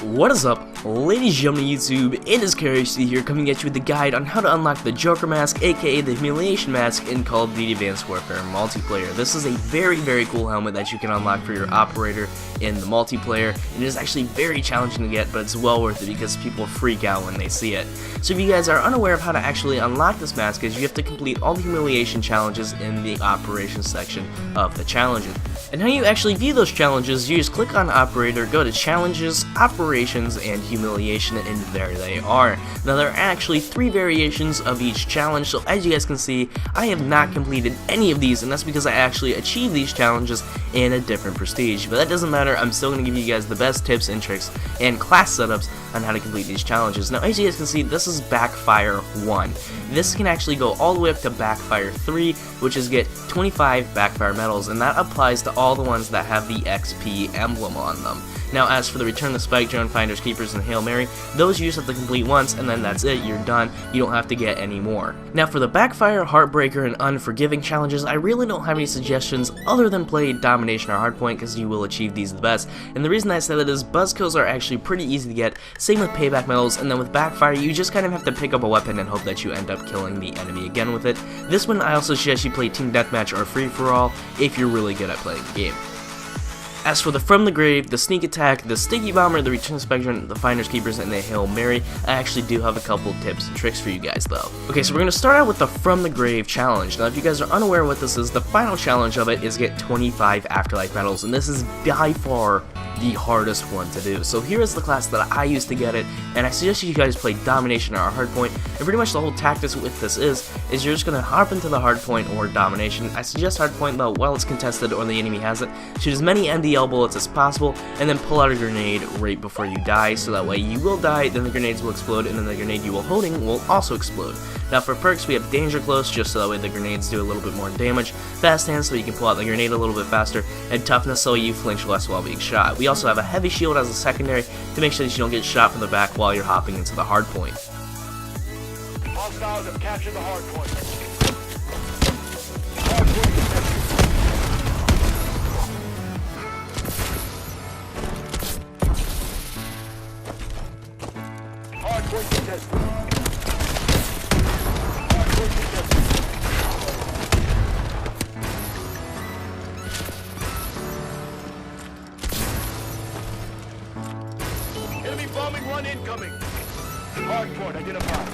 What is up, ladies and gentlemen of YouTube? It is Kyer here, coming at you with the guide on how to unlock the Joker mask, aka the Humiliation mask, in Call of Duty Advanced Warfare multiplayer. This is a very cool helmet that you can unlock for your operator in the multiplayer. It is actually very challenging to get, but it's well worth it because people freak out when they see it. So if you guys are unaware of how to actually unlock this mask, is you have to complete all the Humiliation challenges in the operations section of the challenges. And how you actually view those challenges, you just click on Operator, go to Challenges, Operations, and Humiliation, and there they are. Now there are actually 3 variations of each challenge, so as you guys can see, I have not completed any of these, and that's because I actually achieved these challenges in a different prestige. But that doesn't matter, I'm still going to give you guys the best tips and tricks and class setups on how to complete these challenges. Now as you guys can see, this is Backfire 1. This can actually go all the way up to Backfire 3, which is get 25 Backfire medals, and that applies to all the ones that have the XP emblem on them. Now as for the Return the Spike Drone, Finders Keepers, and Hail Mary, those you just have to complete once and then that's it, you're done, you don't have to get any more. Now for the Backfire, Heartbreaker, and Unforgiving challenges, I really don't have any suggestions other than play Domination or Hardpoint because you will achieve these the best. And the reason I say that is Buzzkills are actually pretty easy to get, same with Payback medals, and then with Backfire you just kind of have to pick up a weapon and hope that you end up killing the enemy again with it. This one I also suggest you play Team Deathmatch or Free For All if you're really good at playing the game. As for the From the Grave, the Sneak Attack, the Sticky Bomber, the Return Spectrum, the Finders Keepers, and the Hail Mary, I actually do have a couple tips and tricks for you guys though. Okay, so we're going to start out with the From the Grave challenge. Now if you guys are unaware what this is, the final challenge of it is get 25 Afterlife medals, and this is by far the hardest one to do. So here is the class that I used to get it, and I suggest you guys play Domination or Hardpoint, and pretty much the whole tactics with this is you're just going to hop into the Hardpoint or Domination. I suggest Hardpoint though while it's contested or the enemy has it. Shoot as many MDL bullets as possible, and then pull out a grenade right before you die, so that way you will die, then the grenades will explode, and then the grenade you will holding will also explode. Now for perks we have Danger Close, just so that way the grenades do a little bit more damage, Fast Hands so you can pull out the grenade a little bit faster, and Toughness so you flinch less while being shot. We also have a Heavy Shield as a secondary to make sure that you don't get shot from the back while you're hopping into the hard point. Hostiles have captured the hard point. Hard point contested. Hard point contested. Enemy bombing run incoming. Hardpoint identified.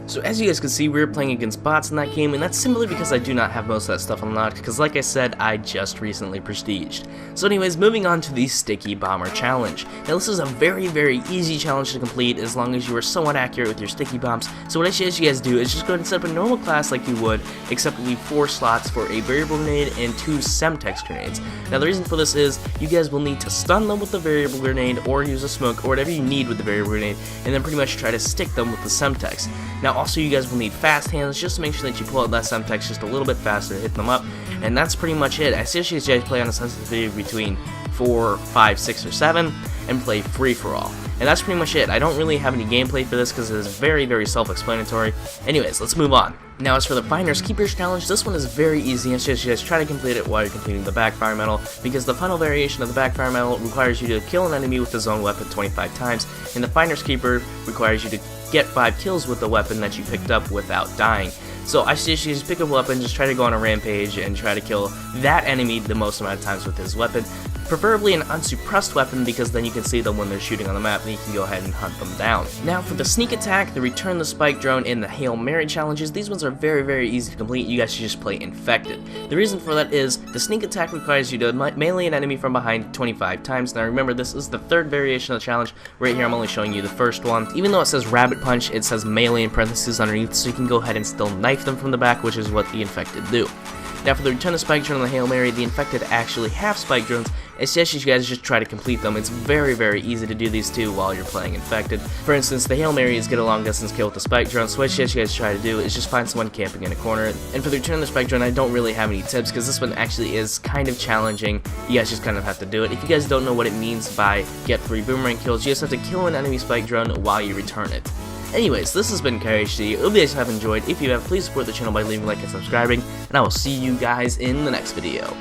So as you guys can see, we were playing against bots in that game, and that's simply because I do not have most of that stuff unlocked, because like I said, I just recently prestiged. So anyways, moving on to the Sticky Bomber challenge. Now this is a very easy challenge to complete as long as you are somewhat accurate with your sticky bombs. So what I suggest you guys do is just go ahead and set up a normal class like you would, except leave 4 slots for a variable grenade and 2 Semtex grenades. Now the reason for this is, you guys will need to stun them with the variable grenade, or use a smoke, or whatever you need with the variable grenade, and then pretty much try to stick them with the Semtex. Now also you guys will need Fast Hands just to make sure that you pull out that Semtex just a little bit faster to hit them up, and that's pretty much it. I suggest you guys play on a sensitivity between 4, 5, 6, or 7, and play Free For All. And that's pretty much it. I don't really have any gameplay for this because it is very self-explanatory. Anyways, let's move on. Now as for the Finders Keepers challenge, this one is very easy. It's just you guys try to complete it while you're completing the Backfire medal, because the final variation of the Backfire medal requires you to kill an enemy with his own weapon 25 times, and the Finders Keeper requires you to get 5 kills with the weapon that you picked up without dying. So I suggest you just pick up a weapon, just try to go on a rampage and try to kill that enemy the most amount of times with his weapon. Preferably an unsuppressed weapon, because then you can see them when they're shooting on the map and you can go ahead and hunt them down. Now for the Sneak Attack, the Return the Spike Drone, and the Hail Mary challenges, these ones are very easy to complete. You guys should just play Infected. The reason for that is, the Sneak Attack requires you to melee an enemy from behind 25 times. Now remember, this is the 3rd variation of the challenge. Right here I'm only showing you the first one. Even though it says Rabbit Punch, it says melee in parentheses underneath, so you can go ahead and still knife them from the back, which is what the Infected do. Now for the Return the Spike Drone and the Hail Mary, the Infected actually have Spike Drones. It's just you guys just try to complete them. It's very easy to do these two while you're playing Infected. For instance, the Hail Mary is get a long distance kill with the Spike Drone, so what you guys try to do is just find someone camping in a corner. And for the Return of the Spike Drone, I don't really have any tips because this one actually is kind of challenging. You guys just kind of have to do it. If you guys don't know what it means by get 3 boomerang kills, you just have to kill an enemy Spike Drone while you return it. Anyways, this has been Kyer. I hope you guys have enjoyed. If you have, please support the channel by leaving a like and subscribing, and I will see you guys in the next video.